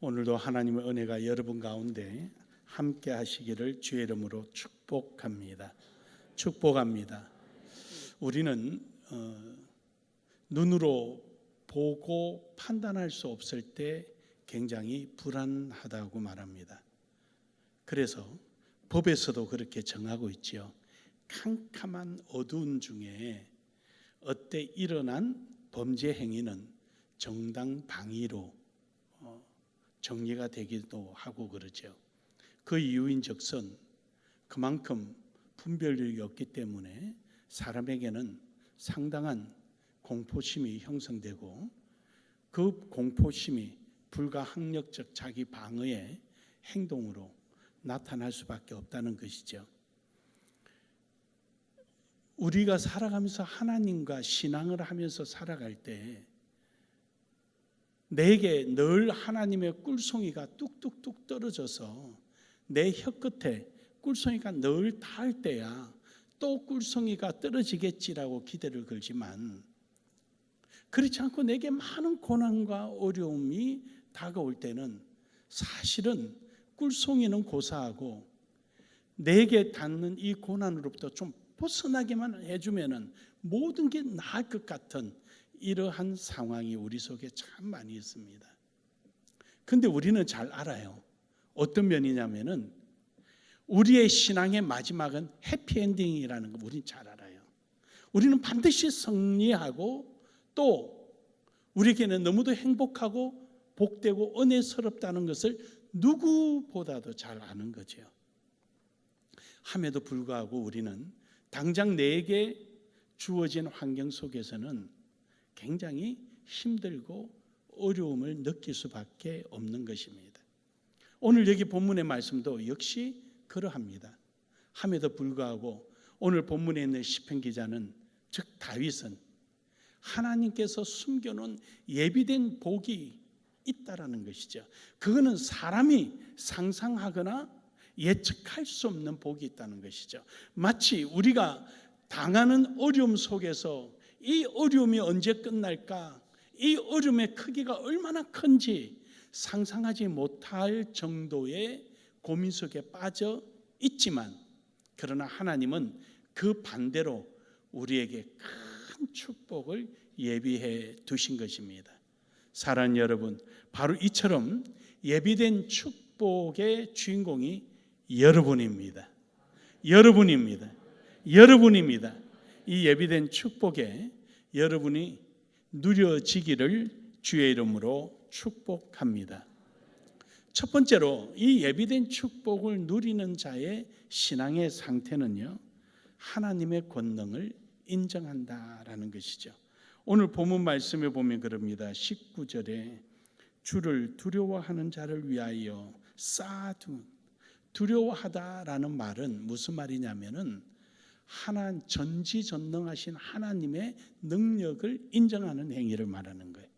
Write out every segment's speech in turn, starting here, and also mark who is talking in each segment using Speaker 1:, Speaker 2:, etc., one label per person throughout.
Speaker 1: 오늘도 하나님의 은혜가 여러분 가운데 함께 하시기를 주의 이름으로 축복합니다. 축복합니다. 우리는 눈으로 보고 판단할 수 없을 때 굉장히 불안하다고 말합니다. 그래서 법에서도 그렇게 정하고 있지요. 캄캄한 어두운 중에 어때 일어난 범죄 행위는 정당방위로 정리가 되기도 하고 그러죠. 그 이유인즉슨 그만큼 분별력이 없기 때문에 사람에게는 상당한 공포심이 형성되고 그 공포심이 불가항력적 자기 방어의 행동으로 나타날 수밖에 없다는 것이죠. 우리가 살아가면서 하나님과 신앙을 하면서 살아갈 때 내게 늘 하나님의 꿀송이가 뚝뚝뚝 떨어져서 내 혀끝에 꿀송이가 늘 닿을 때야 또 꿀송이가 떨어지겠지라고 기대를 걸지만 그렇지 않고 내게 많은 고난과 어려움이 다가올 때는 사실은 꿀송이는 고사하고 내게 닿는 이 고난으로부터 좀 벗어나게만 해주면 모든 게 나을 것 같은 이러한 상황이 우리 속에 참 많이 있습니다. 근데 우리는 잘 알아요. 어떤 면이냐면은 우리의 신앙의 마지막은 해피엔딩이라는 거 우리는 잘 알아요. 우리는 반드시 승리하고 또 우리에게는 너무도 행복하고 복되고 은혜스럽다는 것을 누구보다도 잘 아는 거죠. 함에도 불구하고 우리는 당장 내게 주어진 환경 속에서는 굉장히 힘들고 어려움을 느낄 수밖에 없는 것입니다. 오늘 여기 본문의 말씀도 역시 그러합니다. 함에도 불구하고 오늘 본문에 있는 시편 기자는 즉 다윗은 하나님께서 숨겨놓은 예비된 복이 있다라는 것이죠. 그거는 사람이 상상하거나 예측할 수 없는 복이 있다는 것이죠. 마치 우리가 당하는 어려움 속에서 이 어려움이 언제 끝날까? 이 어려움의 크기가 얼마나 큰지 상상하지 못할 정도의 고민 속에 빠져 있지만 그러나 하나님은 그 반대로 우리에게 큰 축복을 예비해 두신 것입니다. 사랑하는 여러분, 바로 이처럼 예비된 축복의 주인공이 여러분입니다. 여러분입니다. 여러분입니다. 이 예비된 축복에 여러분이 누려지기를 주의 이름으로 축복합니다. 첫 번째로 이 예비된 축복을 누리는 자의 신앙의 상태는요, 하나님의 권능을 인정한다라는 것이죠. 오늘 본문 말씀에 보면 그럽니다. 19절에 주를 두려워하는 자를 위하여 쌓아둔, 두려워하다라는 말은 무슨 말이냐면은 전지전능하신 하나님의 능력을 인정하는 행위를 말하는 거예요.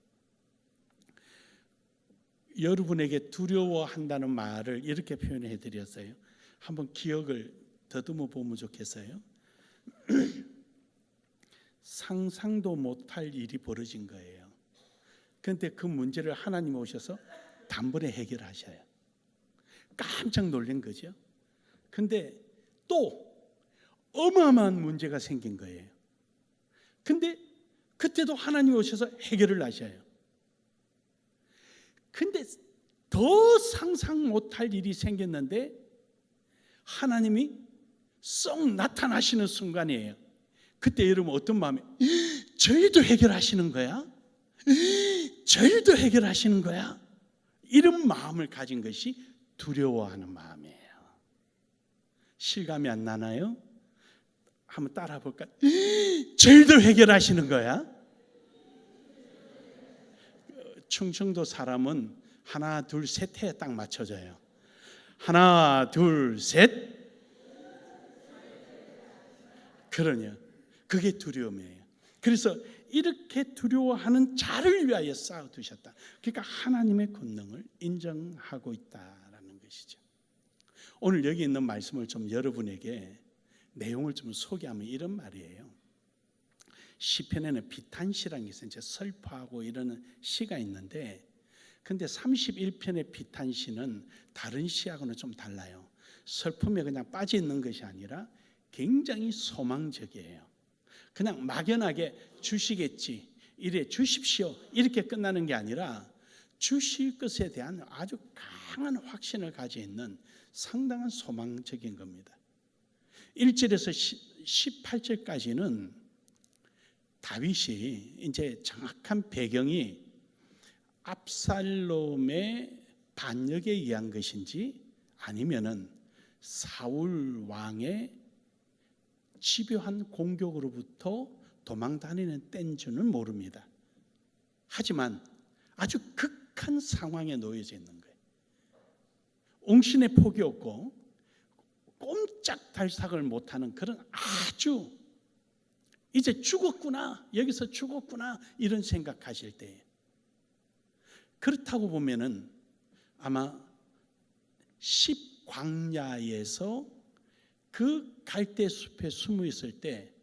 Speaker 1: 여러분에게 두려워한다는 말을 이렇게 표현해 드렸어요. 한번 기억을 더듬어 보면 좋겠어요. 상상도 못할 일이 벌어진 거예요. 그런데 그 문제를 하나님 오셔서 단번에 해결하셔요. 깜짝 놀란 거죠. 그런데 또 어마어마한 문제가 생긴 거예요. 근데 그때도 하나님 오셔서 해결을 하셔요. 근데 더 상상 못할 일이 생겼는데 하나님이 썩 나타나시는 순간이에요. 그때 여러분 어떤 마음이 저희도 해결하시는 거야? 저희도 해결하시는 거야? 이런 마음을 가진 것이 두려워하는 마음이에요. 실감이 안 나나요? 한번 따라 볼까요? 저희도 해결하시는 거야? 충청도 사람은 하나 둘 셋 해 딱 맞춰져요. 하나 둘 셋. 그러냐, 그게 두려움이에요. 그래서 이렇게 두려워하는 자를 위하여 쌓아두셨다. 그러니까 하나님의 권능을 인정하고 있다라는 것이죠. 오늘 여기 있는 말씀을 좀 여러분에게 내용을 좀 소개하면 이런 말이에요. 시편에는 비탄시라는 게 있어요. 이제 슬퍼하고 이러는 시가 있는데 근데 31편의 비탄시는 다른 시하고는 좀 달라요. 슬픔에 그냥 빠져 있는 것이 아니라 굉장히 소망적이에요. 그냥 막연하게 주시겠지, 이래 주십시오 이렇게 끝나는 게 아니라 주실 것에 대한 아주 강한 확신을 가지고 있는 상당한 소망적인 겁니다. 1절에서 18절까지는 다윗이 이제 정확한 배경이 압살롬의 반역에 의한 것인지 아니면은 사울 왕의 집요한 공격으로부터 도망 다니는 땐지는 모릅니다. 하지만 아주 극한 상황에 놓여져 있는 거예요. 옹신의 폭이 없고 꼼짝달싹을 못하는 그런 아주 이제 죽었구나, 여기서 죽었구나 이런 생각하실 때예요. 그렇다고 보면은 아마 10광야에서 그 갈대 숲에 숨어 있을 때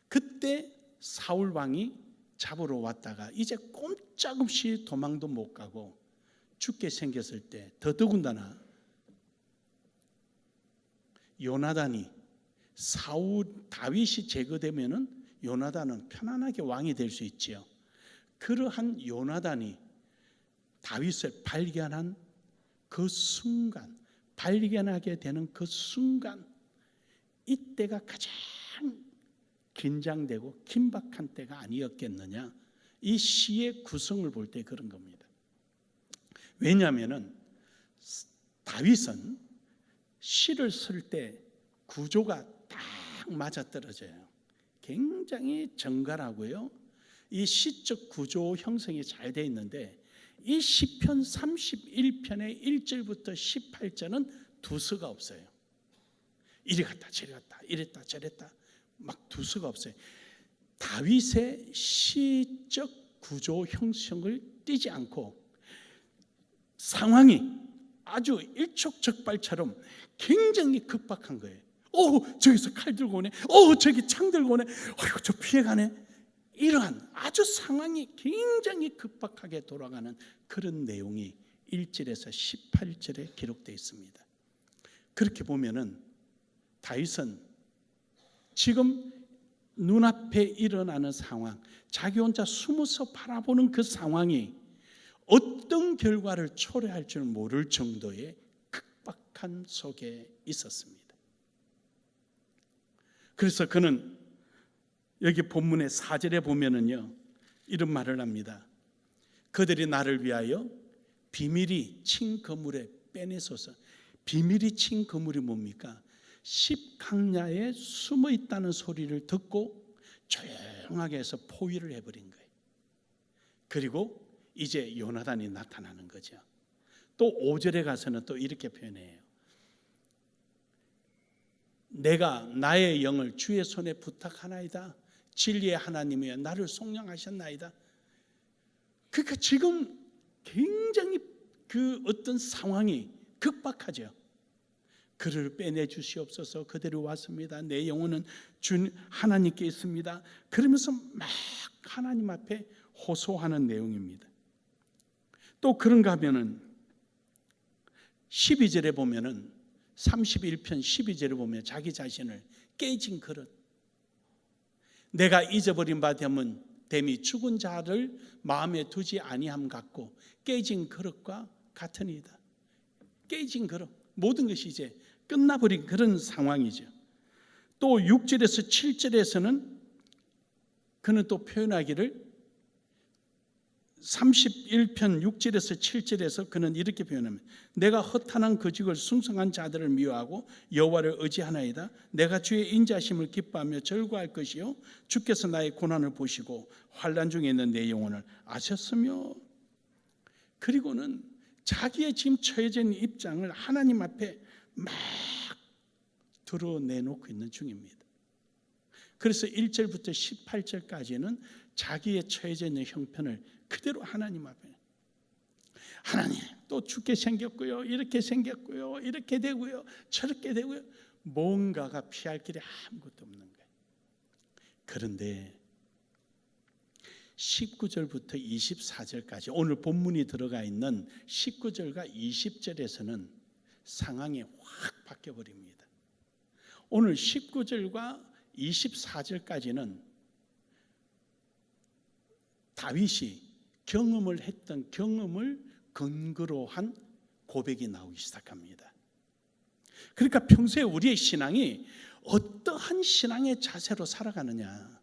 Speaker 1: 그때 사울 왕이 잡으러 왔다가 이제 꼼짝없이 도망도 못 가고 죽게 생겼을 때 더더군다나 요나단이 다윗이 제거되면은 요나단은 편안하게 왕이 될 수 있지요. 그러한 요나단이 다윗을 발견한 그 순간, 발견하게 되는 그 순간, 이때가 가장 긴장되고 긴박한 때가 아니었겠느냐. 이 시의 구성을 볼 때 그런 겁니다. 왜냐하면 다윗은 시를 쓸 때 구조가 딱 맞아떨어져요. 굉장히 정갈하고요. 이 시적 구조 형성이 잘 되어 있는데 이 시편 31편의 1절부터 18절은 두서가 없어요. 이리 갔다 저리 갔다 이랬다 저랬다 막 두서가 없어요. 다윗의 시적 구조 형성을 띄지 않고 상황이 아주 일촉즉발처럼 굉장히 급박한 거예요. 저기서 칼 들고 오네. 저기 창 들고 오네. 아이고 저 피해가네. 이러한 아주 상황이 굉장히 급박하게 돌아가는 그런 내용이 1절에서 18절에 기록되어 있습니다. 그렇게 보면은 다윗은 지금 눈앞에 일어나는 상황, 자기 혼자 숨어서 바라보는 그 상황이 어떤 결과를 초래할 줄 모를 정도의 급박한 속에 있었습니다. 그래서 그는 여기 본문의 4절에 보면은요, 이런 말을 합니다. 그들이 나를 위하여 비밀이 친 그물에 빼내소서. 비밀이 친 그물이 뭡니까? 10광야에 숨어 있다는 소리를 듣고 조용하게 해서 포위를 해버린 거예요. 그리고 이제 요나단이 나타나는 거죠. 또 5절에 가서는 또 이렇게 표현해요. 내가 나의 영을 주의 손에 부탁하나이다. 진리의 하나님이여 나를 속량하셨나이다. 그러니까 지금 굉장히 그 어떤 상황이 급박하죠. 그를 빼내 주시옵소서. 그대로 왔습니다. 내 영혼은 주 하나님께 있습니다. 그러면서 막 하나님 앞에 호소하는 내용입니다. 또 그런가 하면은 12절에 보면은 31편 12절에 보면 자기 자신을 깨진 그릇, 내가 잊어버린 바 됨이 죽은 자를 마음에 두지 아니함 같고 깨진 그릇과 같으니이다. 깨진 그릇, 모든 것이 이제 끝나버린 그런 상황이죠. 또 6절에서 7절에서는 그는 또 표현하기를 31편 6절에서 7절에서 그는 이렇게 표현합니다. 내가 허탄한 거짓을 숭상한 자들을 미워하고 여호와를 의지하나이다. 내가 주의 인자심을 기뻐하며 절구할 것이요 주께서 나의 고난을 보시고 환난 중에 있는 내 영혼을 아셨으며, 그리고는 자기의 지금 처해져 있는 입장을 하나님 앞에 막 드러내놓고 있는 중입니다. 그래서 1절부터 18절까지는 자기의 처해져 있는 형편을 그대로 하나님 앞에, 하나님 또 죽게 생겼고요, 이렇게 생겼고요, 이렇게 되고요, 저렇게 되고요, 뭔가가 피할 길이 아무것도 없는 거예요. 그런데 19절부터 24절까지 오늘 본문이 들어가 있는 19절과 20절에서는 상황이 확 바뀌어 버립니다. 오늘 19절과 24절까지는 다윗이 경험을 했던 경험을 근거로 한 고백이 나오기 시작합니다. 그러니까 평소에 우리의 신앙이 어떠한 신앙의 자세로 살아가느냐.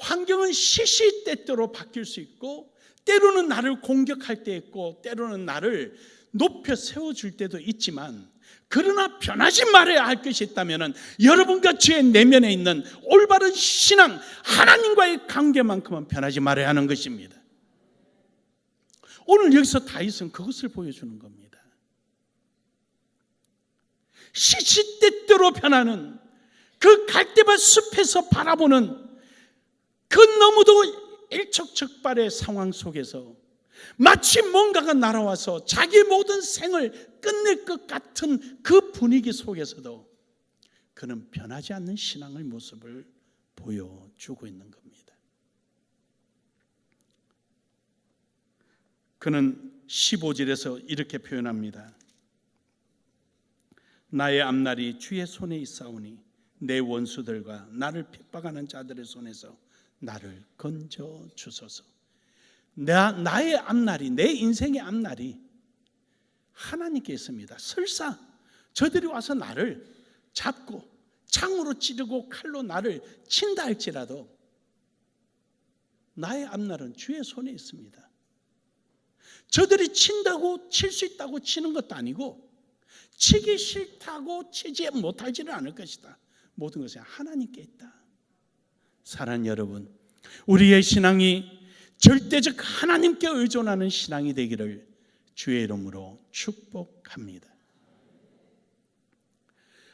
Speaker 1: 환경은 시시때때로 바뀔 수 있고 때로는 나를 공격할 때 있고 때로는 나를 높여 세워줄 때도 있지만 그러나 변하지 말아야 할 것이 있다면 여러분과 저의 내면에 있는 올바른 신앙 하나님과의 관계만큼은 변하지 말아야 하는 것입니다. 오늘 여기서 다윗은 그것을 보여주는 겁니다. 시시때때로 변하는 그 갈대밭 숲에서 바라보는 그 너무도 일촉즉발의 상황 속에서 마치 뭔가가 날아와서 자기의 모든 생을 끝낼 것 같은 그 분위기 속에서도 그는 변하지 않는 신앙의 모습을 보여주고 있는 겁니다. 그는 15절에서 이렇게 표현합니다. 나의 앞날이 주의 손에 있사오니 내 원수들과 나를 핍박하는 자들의 손에서 나를 건져 주소서. 나의 앞날이, 내 인생의 앞날이 하나님께 있습니다. 설사 저들이 와서 나를 잡고 창으로 찌르고 칼로 나를 친다 할지라도 나의 앞날은 주의 손에 있습니다. 저들이 친다고 칠 수 있다고 치는 것도 아니고 치기 싫다고 치지 못하지는 않을 것이다. 모든 것이 하나님께 있다. 사랑하는 여러분, 우리의 신앙이 절대적 하나님께 의존하는 신앙이 되기를 주의 이름으로 축복합니다.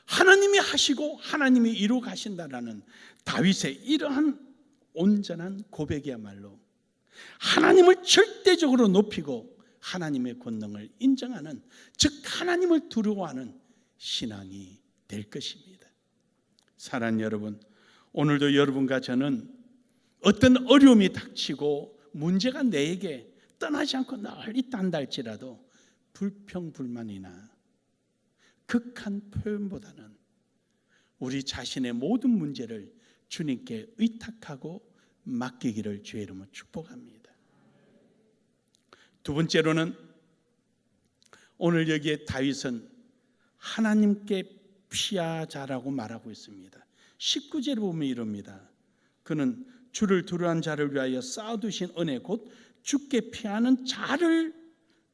Speaker 1: 하나님이 하시고 하나님이 이루어 가신다라는 다윗의 이러한 온전한 고백이야말로 하나님을 절대적으로 높이고 하나님의 권능을 인정하는, 즉 하나님을 두려워하는 신앙이 될 것입니다. 사랑하는 여러분, 오늘도 여러분과 저는 어떤 어려움이 닥치고 문제가 내게 떠나지 않고 늘 있다 한다 할지라도 불평불만이나 극한 표현보다는 우리 자신의 모든 문제를 주님께 의탁하고 맡기기를 주의 이름으로 축복합니다. 두 번째로는 오늘 여기에 다윗은 하나님께 피하자라고 말하고 있습니다. 19절에 보면 이럽니다. 그는 주를 두려워한 자를 위하여 쌓아두신 은혜 곧 주께 피하는 자를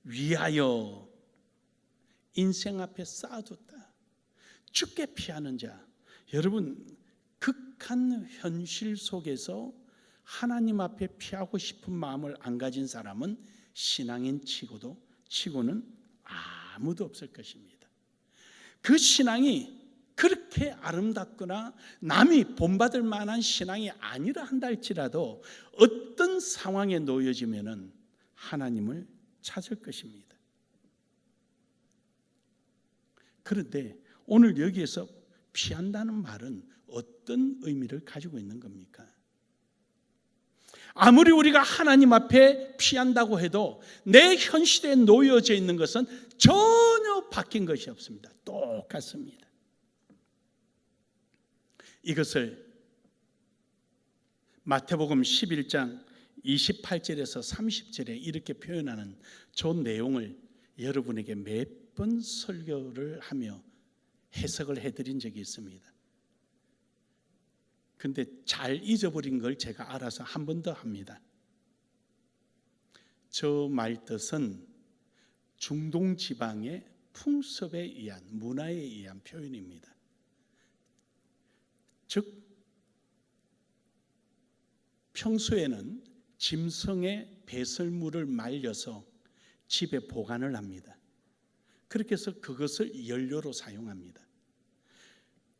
Speaker 1: 위하여 인생 앞에 쌓아뒀다. 주께 피하는 자. 여러분, 극한 현실 속에서 하나님 앞에 피하고 싶은 마음을 안 가진 사람은 신앙인 치고는 아무도 없을 것입니다. 그 신앙이 그렇게 아름답거나 남이 본받을 만한 신앙이 아니라 한다 할지라도 어떤 상황에 놓여지면은 하나님을 찾을 것입니다. 그런데 오늘 여기에서 피한다는 말은 어떤 의미를 가지고 있는 겁니까? 아무리 우리가 하나님 앞에 피한다고 해도 내 현실에 놓여져 있는 것은 전혀 바뀐 것이 없습니다. 똑같습니다. 이것을 마태복음 11장 28절에서 30절에 이렇게 표현하는 저 내용을 여러분에게 몇 번 설교를 하며 해석을 해드린 적이 있습니다. 근데 잘 잊어버린 걸 제가 알아서 한 번 더 합니다. 저 말뜻은 중동 지방의 풍습에 의한, 문화에 의한 표현입니다. 즉 평소에는 짐승의 배설물을 말려서 집에 보관을 합니다. 그렇게 해서 그것을 연료로 사용합니다.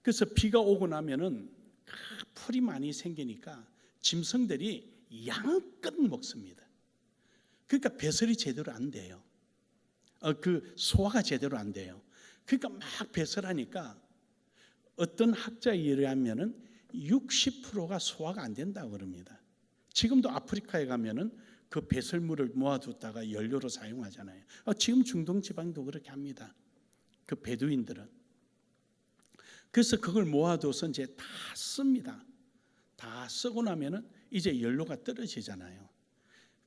Speaker 1: 그래서 비가 오고 나면은 풀이 많이 생기니까 짐승들이 양껏 먹습니다. 그러니까 배설이 제대로 안 돼요. 그 소화가 제대로 안 돼요. 그러니까 막 배설하니까 어떤 학자에 의하면은 60%가 소화가 안 된다고 그럽니다. 지금도 아프리카에 가면은 그 배설물을 모아뒀다가 연료로 사용하잖아요. 지금 중동 지방도 그렇게 합니다. 그 베두인들은. 그래서 그걸 모아둬서 이제 다 씁니다. 다 쓰고 나면은 이제 연료가 떨어지잖아요.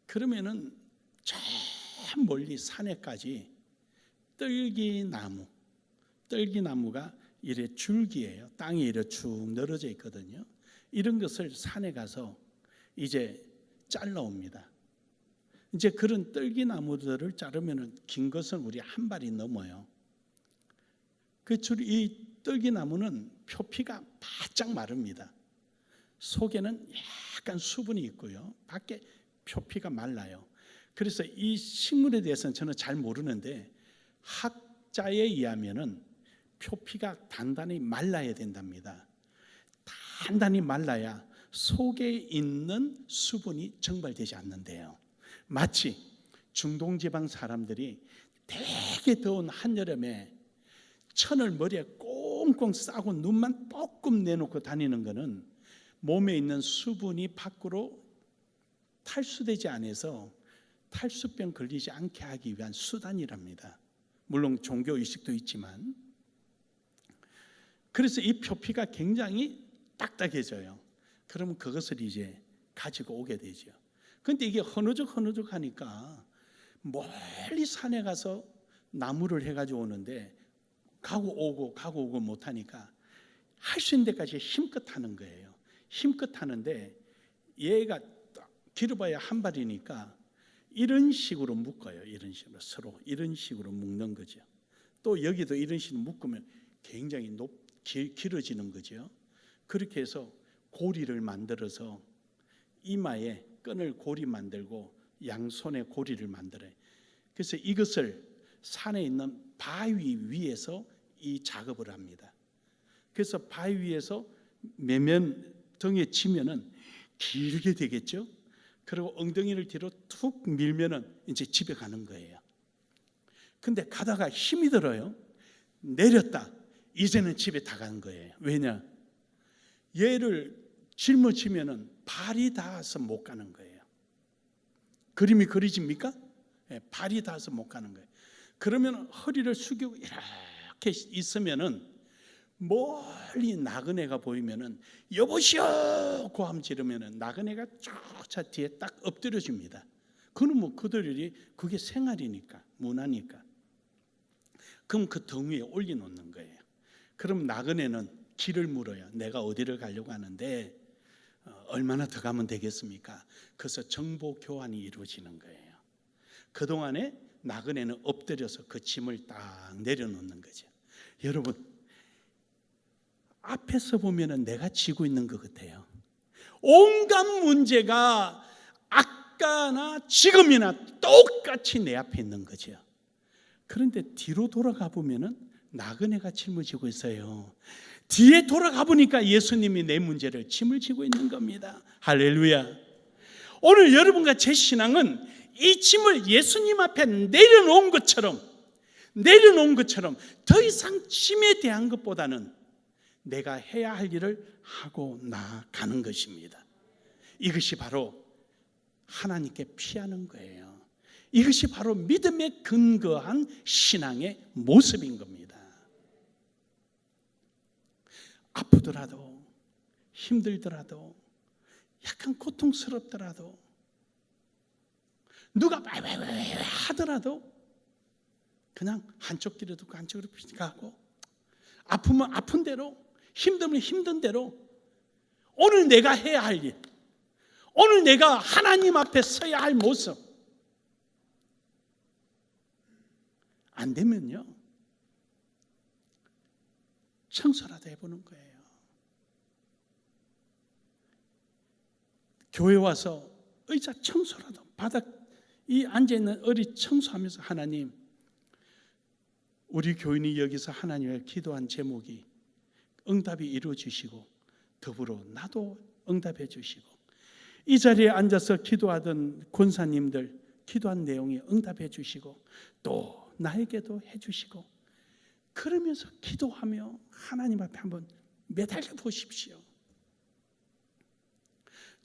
Speaker 1: 그러면은 저 멀리 산에까지 떨기나무가 이래 줄기예요. 땅에 이래 쭉 늘어져 있거든요. 이런 것을 산에 가서 이제 잘라옵니다. 이제 그런 떨기나무들을 자르면은 긴 것은 우리 한 발이 넘어요. 이 떨기나무는 표피가 바짝 마릅니다. 속에는 약간 수분이 있고요. 밖에 표피가 말라요. 그래서 이 식물에 대해서는 저는 잘 모르는데 학자에 의하면은 표피가 단단히 말라야 된답니다. 단단히 말라야 속에 있는 수분이 증발되지 않는데요. 마치 중동지방 사람들이 되게 더운 한여름에 천을 머리에 꽁꽁 싸고 눈만 뻐끔 내놓고 다니는 것은 몸에 있는 수분이 밖으로 탈수되지 않아서 탈수병 걸리지 않게 하기 위한 수단이랍니다. 물론 종교의식도 있지만. 그래서 이 표피가 굉장히 딱딱해져요. 그러면 그것을 이제 가지고 오게 되죠. 그런데 이게 허느적 하니까 멀리 산에 가서 나무를 해가지고 오는데 가고 오고 못하니까 할 수 있는 데까지 힘껏 하는 거예요. 힘껏 하는데 얘가 길어봐야 한 발이니까 이런 식으로 묶어요. 이런 식으로 서로 이런 식으로 묶는 거죠. 또 여기도 이런 식으로 묶으면 굉장히 길어지는 거죠. 그렇게 해서 고리를 만들어서 이마에 끈을 고리 만들고 양손에 고리를 만들어요. 그래서 이것을 산에 있는 바위 위에서 이 작업을 합니다. 그래서 바위 위에서 매면 등에 치면은 길게 되겠죠. 그리고 엉덩이를 뒤로 툭 밀면은 이제 집에 가는 거예요. 근데 가다가 힘이 들어요. 내렸다. 이제는 집에 다 가는 거예요. 왜냐? 얘를 짊어지면은 발이 닿아서 못 가는 거예요. 그림이 그려집니까? 네, 발이 닿아서 못 가는 거예요. 그러면 허리를 숙이고 이렇게 있으면은 멀리 나그네가 보이면은 여보시오 고함 지르면은 나그네가 쫓아 뒤에 딱 엎드려줍니다. 그는 뭐 그들이 그게 생활이니까 문화니까. 그럼 그 등 위에 올려놓는 거예요. 그럼 나그네는 길을 물어요. 내가 어디를 가려고 하는데 얼마나 더 가면 되겠습니까? 그래서 정보 교환이 이루어지는 거예요. 그동안에 나그네는 엎드려서 그 짐을 딱 내려놓는 거죠. 여러분 앞에서 보면은 내가 지고 있는 것 같아요. 온갖 문제가 아까나 지금이나 똑같이 내 앞에 있는 거죠. 그런데 뒤로 돌아가 보면은 나그네가 짐을 지고 있어요. 뒤에 돌아가 보니까 예수님이 내 문제를 짐을 지고 있는 겁니다. 할렐루야. 오늘 여러분과 제 신앙은 이 짐을 예수님 앞에 내려놓은 것처럼 더 이상 짐에 대한 것보다는 내가 해야 할 일을 하고 나가는 것입니다. 이것이 바로 하나님께 피하는 거예요. 이것이 바로 믿음에 근거한 신앙의 모습인 겁니다. 아프더라도 힘들더라도 약간 고통스럽더라도 누가 하더라도 그냥 한쪽 길에 두고 한쪽으로 가고 아프면 아픈 대로 힘들면 힘든 대로 오늘 내가 해야 할 일, 오늘 내가 하나님 앞에 서야 할 모습 안 되면요 청소라도 해보는 거예요. 교회 와서 의자 청소라도 바닥 이 앉아있는 어리 청소하면서 하나님 우리 교인이 여기서 하나님을 기도한 제목이 응답이 이루어지시고 더불어 나도 응답해 주시고 이 자리에 앉아서 기도하던 권사님들 기도한 내용이 응답해 주시고 또 나에게도 해 주시고 그러면서 기도하며 하나님 앞에 한번 매달려 보십시오.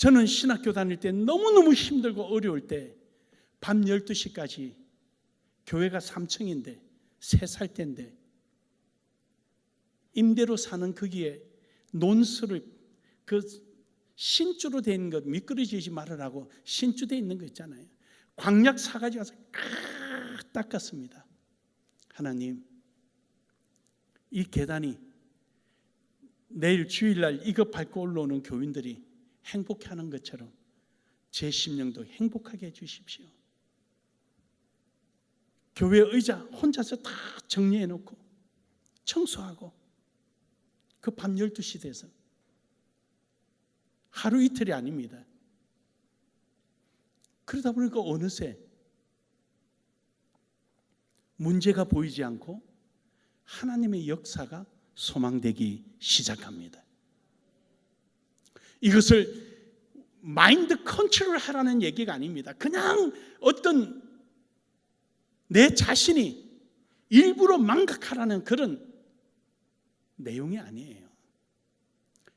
Speaker 1: 저는 신학교 다닐 때 너무너무 힘들고 어려울 때 밤 12시까지 교회가 3층인데 3살 때인데 임대로 사는 거기에 논수를 그 신주로 돼 있는 거 미끄러지지 말으라고 신주 돼 있는 거 있잖아요. 광약 사가지 가서 닦았습니다. 하나님, 이 계단이 내일 주일날 이거 밟고 올라오는 교인들이 행복해하는 것처럼 제 심령도 행복하게 해주십시오. 교회 의자 혼자서 다 정리해놓고 청소하고 그 밤 12시 돼서 하루 이틀이 아닙니다. 그러다 보니까 어느새 문제가 보이지 않고 하나님의 역사가 소망되기 시작합니다. 이것을 마인드 컨트롤 하라는 얘기가 아닙니다. 그냥 어떤 내 자신이 일부러 망각하라는 그런 내용이 아니에요.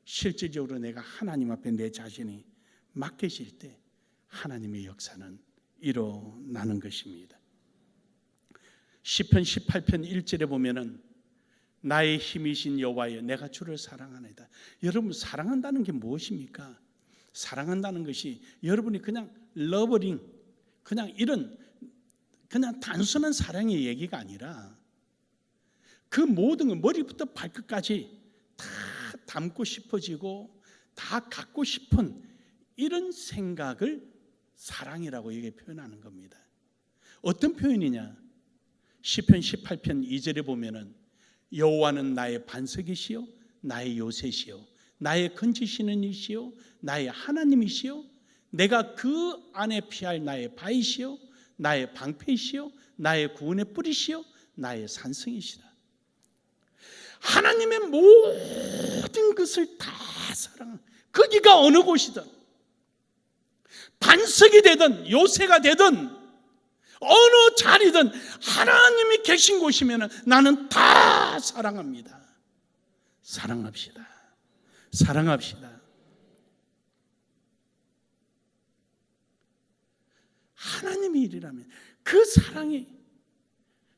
Speaker 1: 실질적으로 내가 하나님 앞에 내 자신이 맡겨질 때 하나님의 역사는 일어나는 것입니다. 시편 18편 1절에 보면은 나의 힘이신 여호와여 내가 주를 사랑하나이다. 여러분, 사랑한다는 게 무엇입니까? 사랑한다는 것이 여러분이 그냥 러버링, 그냥 이런 그냥 단순한 사랑의 얘기가 아니라 그 모든 것 머리부터 발끝까지 다 담고 싶어지고 다 갖고 싶은 이런 생각을 사랑이라고 이게 표현하는 겁니다. 어떤 표현이냐? 시편 18편 2절에 보면은 여호와는 나의 반석이시요 나의 요새시요 나의 건지시는 이시요 나의 하나님이시요 내가 그 안에 피할 나의 바위시요 나의 방패이시요 나의 구원의 뿌리시요 나의 산성이시다. 하나님의 모든 것을 다 사랑하는, 거기가 어느 곳이든 반석이 되든 요새가 되든 어느 자리든 하나님이 계신 곳이면 나는 다 사랑합니다. 사랑합시다. 사랑합시다. 하나님의 일이라면 그 사랑이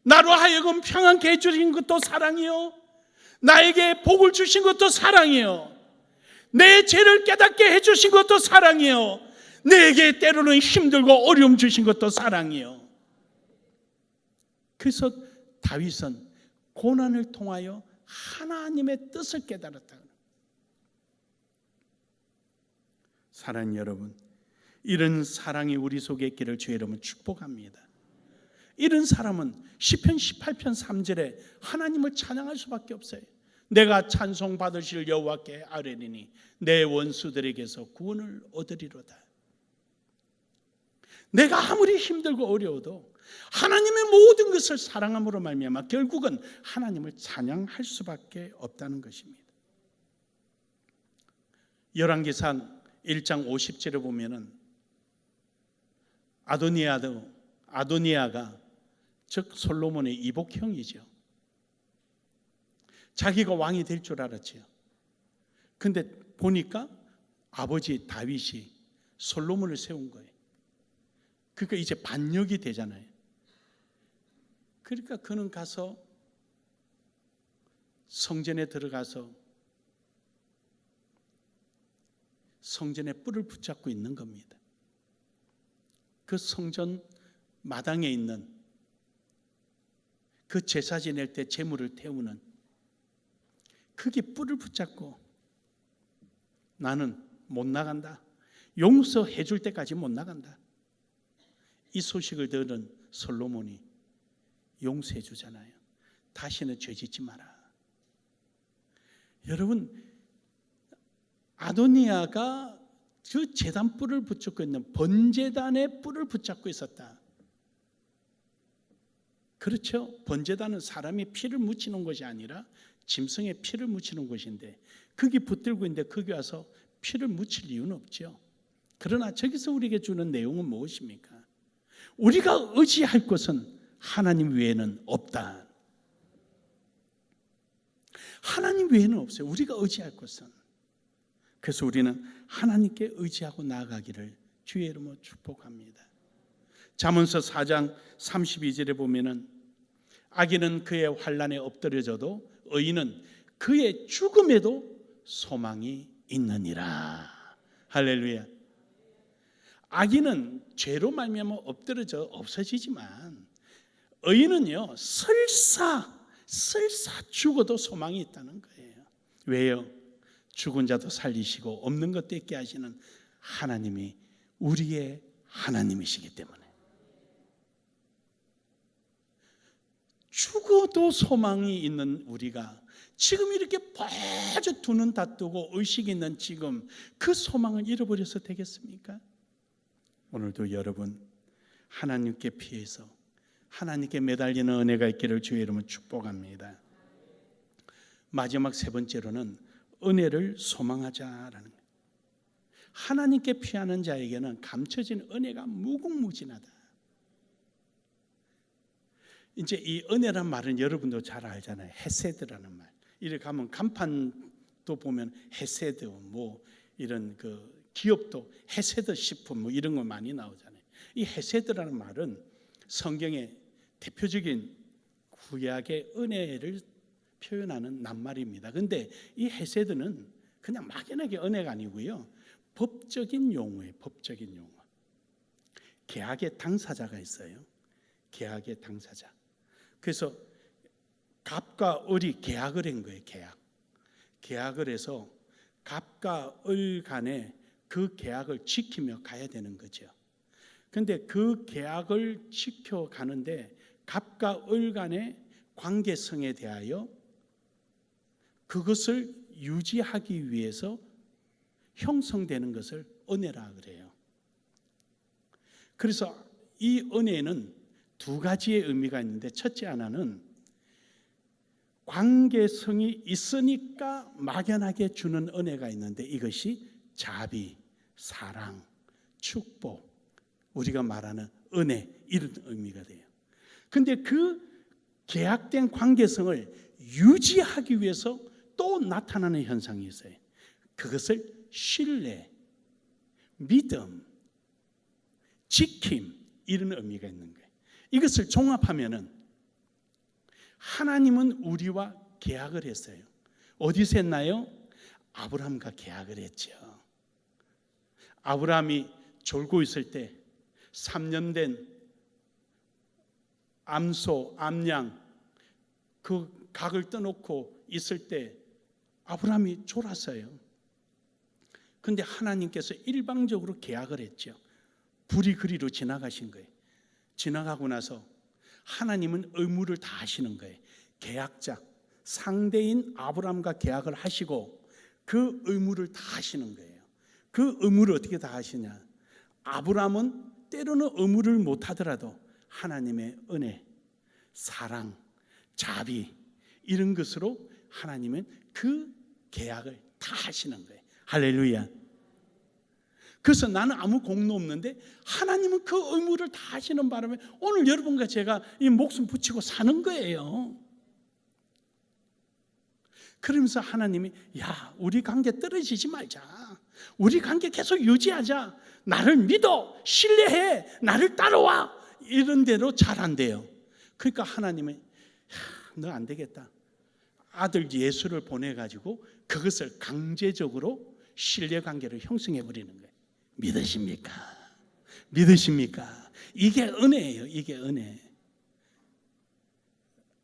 Speaker 1: 나로 하여금 평안케 해주신 것도 사랑이요 나에게 복을 주신 것도 사랑이요 내 죄를 깨닫게 해주신 것도 사랑이요 내게 때로는 힘들고 어려움 주신 것도 사랑이요. 그래서 다윗은 고난을 통하여 하나님의 뜻을 깨달았다. 사랑하는 여러분, 이런 사랑이 우리 속에 있기를 주의 이름으로 축복합니다. 이런 사람은 시편 18편 3절에 하나님을 찬양할 수밖에 없어요. 내가 찬송 받으실 여호와께 아뢰리니 내 원수들에게서 구원을 얻으리로다. 내가 아무리 힘들고 어려워도 하나님의 모든 것을 사랑함으로 말미암아 결국은 하나님을 찬양할 수밖에 없다는 것입니다. 열왕기상 1장 50절에 보면은 아도니아가 즉 솔로몬의 이복형이죠. 자기가 왕이 될 줄 알았죠. 근데 보니까 아버지 다윗이 솔로몬을 세운 거예요. 그러니까 이제 반역이 되잖아요. 그러니까 그는 가서 성전에 들어가서 성전의 뿔을 붙잡고 있는 겁니다. 그 성전 마당에 있는 그 제사 지낼 때 제물을 태우는 그게 뿔을 붙잡고 나는 못 나간다. 용서해 줄 때까지 못 나간다. 이 소식을 들은 솔로몬이 용서해 주잖아요. 다시는 죄 짓지 마라. 여러분, 아도니아가 그 제단 뿔을 붙잡고 있는 번제단의 뿔을 붙잡고 있었다. 그렇죠? 번제단은 사람이 피를 묻히는 것이 아니라 짐승의 피를 묻히는 것인데 거기 붙들고 있는데 거기 와서 피를 묻힐 이유는 없죠. 그러나 저기서 우리에게 주는 내용은 무엇입니까? 우리가 의지할 것은 하나님 외에는 없다. 하나님 외에는 없어요. 우리가 의지할 것은. 그래서 우리는 하나님께 의지하고 나아가기를 주의 이름으로 축복합니다. 잠언서 4장 32절에 보면은 악인은 그의 환난에 엎드려져도 의인은 그의 죽음에도 소망이 있느니라. 할렐루야. 악인은 죄로 말미암아 엎드려져 없어지지만 의인은요 설사 죽어도 소망이 있다는 거예요. 왜요? 죽은 자도 살리시고 없는 것도 있게 하시는 하나님이 우리의 하나님이시기 때문에 죽어도 소망이 있는 우리가 지금 이렇게 빠져 두 눈 다 뜨고 의식이 있는 지금 그 소망을 잃어버려서 되겠습니까? 오늘도 여러분 하나님께 피해서 하나님께 매달리는 은혜가 있기를 주의 이름으로 축복합니다. 마지막 세 번째로는 은혜를 소망하자라는 거예요. 하나님께 피하는 자에게는 감춰진 은혜가 무궁무진하다. 이제 이 은혜란 말은 여러분도 잘 알잖아요. 헤세드라는 말. 이렇게 가면 간판도 보면 헤세드 뭐 이런 그 기업도 헤세드 식품 뭐 이런 거 많이 나오잖아요. 이 헤세드라는 말은 성경의 대표적인 구약의 은혜를 표현하는 낱말입니다. 그런데 이 헤세드는 그냥 막연하게 은혜가 아니고요. 법적인 용어예요. 법적인 용어. 계약의 당사자가 있어요. 계약의 당사자. 그래서 갑과 을이 계약을 한 거예요. 계약을 해서 갑과 을 간에 그 계약을 지키며 가야 되는 거죠. 그런데 그 계약을 지켜가는데 갑과 을 간의 관계성에 대하여 그것을 유지하기 위해서 형성되는 것을 은혜라 그래요. 그래서 이 은혜는 두 가지의 의미가 있는데 첫째 하나는 관계성이 있으니까 막연하게 주는 은혜가 있는데 이것이 자비, 사랑, 축복, 우리가 말하는 은혜 이런 의미가 돼요. 그런데 그 계약된 관계성을 유지하기 위해서 또 나타나는 현상이 있어요. 그것을 신뢰, 믿음, 지킴 이런 의미가 있는 거예요. 이것을 종합하면은 하나님은 우리와 계약을 했어요. 어디서 했나요? 아브라함과 계약을 했죠. 아브라함이 졸고 있을 때 3년 된 암소, 암양 그 각을 떠놓고 있을 때 아브라함이 졸았어요. 그런데 하나님께서 일방적으로 계약을 했죠. 불이 그리로 지나가신 거예요. 지나가고 나서 하나님은 의무를 다 하시는 거예요. 계약자, 상대인 아브라함과 계약을 하시고 그 의무를 다 하시는 거예요. 그 의무를 어떻게 다 하시냐? 아브라함은 때로는 의무를 못 하더라도 하나님의 은혜, 사랑, 자비 이런 것으로 하나님은 그 계약을 다 하시는 거예요. 할렐루야. 그래서 나는 아무 공로 없는데 하나님은 그 의무를 다 하시는 바람에 오늘 여러분과 제가 이 목숨 붙이고 사는 거예요. 그러면서 하나님이 우리 관계 떨어지지 말자. 우리 관계 계속 유지하자. 나를 믿어. 신뢰해. 나를 따라와. 이런 대로 잘 안 돼요. 그러니까 하나님은 너 안 되겠다. 아들 예수를 보내가지고 그것을 강제적으로 신뢰관계를 형성해 버리는 거예요. 믿으십니까? 믿으십니까? 이게 은혜예요. 이게 은혜.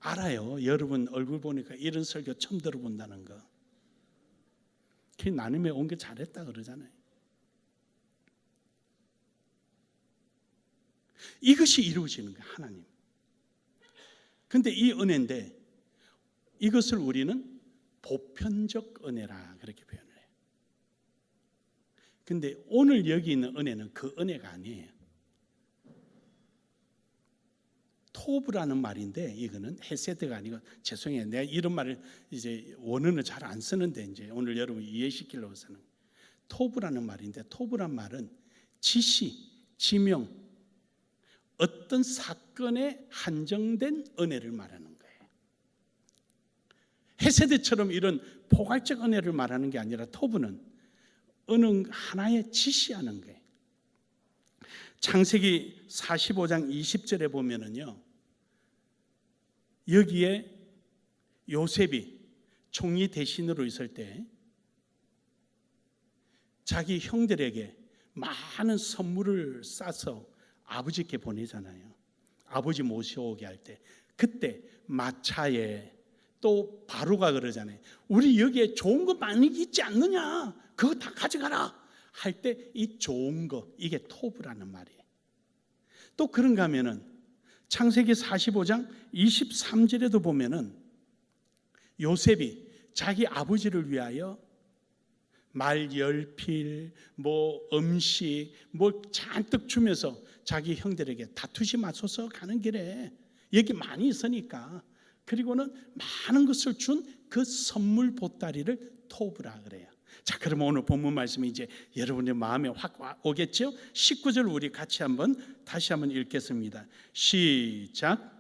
Speaker 1: 알아요. 여러분 얼굴 보니까 이런 설교 처음 들어본다는 거. 그 나눔에 온 게 잘했다 그러잖아요. 이것이 이루어지는 거예요. 하나님. 근데 이 은혜인데 이것을 우리는 보편적 은혜라 그렇게 표현을 해요. 근데 오늘 여기 있는 은혜는 그 은혜가 아니에요. 토브라는 말인데 이거는 헤세드가 아니고 죄송해요. 내가 이런 말을 이제 원어는 잘 안 쓰는데 이제 오늘 여러분 이해시키려고 쓰는 토브라는 말인데 토브란 말은 지시, 지명, 어떤 사건에 한정된 은혜를 말하는 거예요. 헤세드처럼 이런 포괄적 은혜를 말하는 게 아니라 토브는 어느 하나에 지시하는 거예요. 창세기 45장 20절에 보면은요, 여기에 요셉이 총리 대신으로 있을 때 자기 형들에게 많은 선물을 싸서 아버지께 보내잖아요. 아버지 모셔오게 할 때 그때 마차에 또 바로가 그러잖아요. 우리 여기에 좋은 거 많이 있지 않느냐, 그거 다 가져가라 할 때 이 좋은 거, 이게 토브라는 말이에요. 또 그런가 하면은 창세기 45장 23절에도 보면은 요셉이 자기 아버지를 위하여 말 10필, 음식, 잔뜩 주면서 자기 형들에게 다투지 마소서, 가는 길에 여기 많이 있으니까. 그리고는 많은 것을 준 그 선물 보따리를 토브라 그래요. 자, 그러면 오늘 본문 말씀이 이제 여러분의 마음에 확 오겠죠? 19절 우리 같이 다시 한번 읽겠습니다. 시작.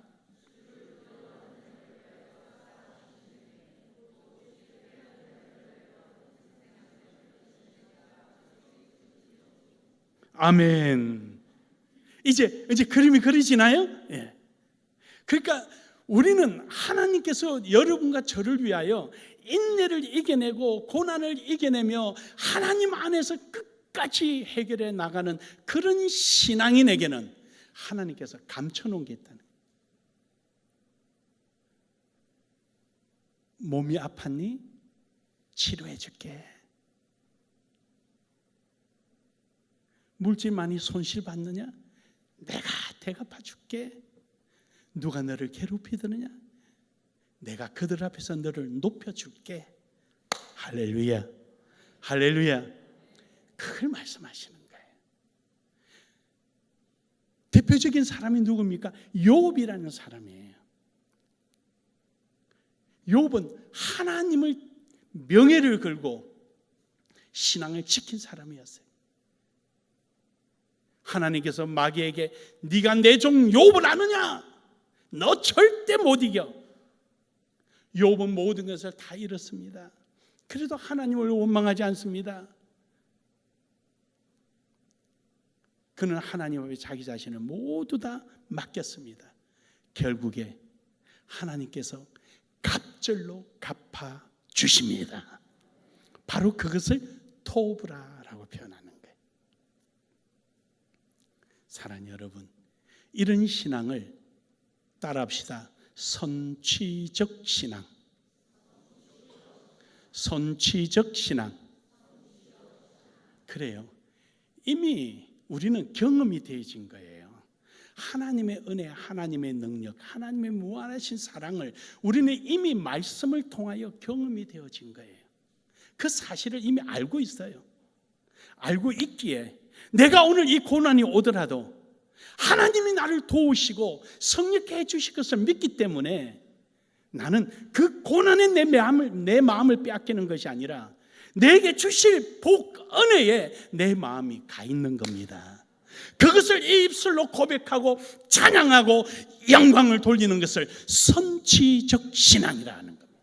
Speaker 1: 아멘. 이제 그림이 그려지나요? 예. 그러니까 우리는 하나님께서 여러분과 저를 위하여 인내를 이겨내고 고난을 이겨내며 하나님 안에서 끝까지 해결해 나가는 그런 신앙인에게는 하나님께서 감춰놓은 게 있다는 거예요. 몸이 아팠니? 치료해 줄게. 물질 많이 손실 받느냐? 내가 대갚아 줄게. 누가 너를 괴롭히느냐? 내가 그들 앞에서 너를 높여줄게. 할렐루야, 할렐루야. 그걸 말씀하시는 거예요. 대표적인 사람이 누굽니까? 욥이라는 사람이에요. 욥은 하나님을 명예를 걸고 신앙을 지킨 사람이었어요. 하나님께서 마귀에게 네가 내 종 욥을 아느냐? 너 절대 못 이겨. 욥은 모든 것을 다 잃었습니다. 그래도 하나님을 원망하지 않습니다. 그는 하나님 앞에 자기 자신을 모두 다 맡겼습니다. 결국에 하나님께서 갑절로 갚아 주십니다. 바로 그것을 토브라라고 표현하는 거예요. 사랑하는 여러분, 이런 신앙을 따라합시다. 선취적 신앙. 선취적 신앙. 그래요. 이미 우리는 경험이 되어진 거예요. 하나님의 은혜, 하나님의 능력, 하나님의 무한하신 사랑을 우리는 이미 말씀을 통하여 경험이 되어진 거예요. 그 사실을 이미 알고 있어요. 알고 있기에 내가 오늘 이 고난이 오더라도 하나님이 나를 도우시고 성령케 해주실 것을 믿기 때문에 나는 그 고난에 내 마음을 빼앗기는 것이 아니라 내게 주실 복, 은혜에 내 마음이 가 있는 겁니다. 그것을 이 입술로 고백하고 찬양하고 영광을 돌리는 것을 선취적 신앙이라 하는 겁니다.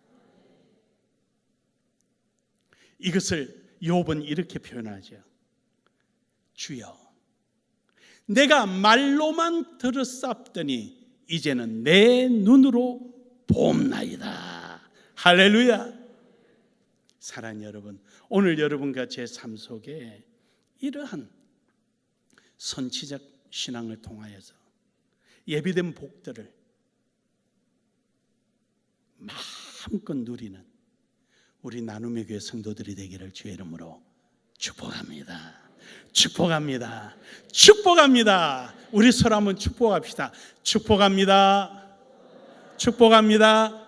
Speaker 1: 이것을 욥은 이렇게 표현하죠. 주여, 내가 말로만 들었사옵더니 이제는 내 눈으로 봅나이다. 할렐루야. 사랑하는 여러분, 오늘 여러분과 제 삶 속에 이러한 선취적 신앙을 통하여서 예비된 복들을 마음껏 누리는 우리 나눔의 교회 성도들이 되기를 주의 이름으로 축복합니다. 축복합니다. 축복합니다. 우리 서로 한번 축복합시다. 축복합니다. 축복합니다.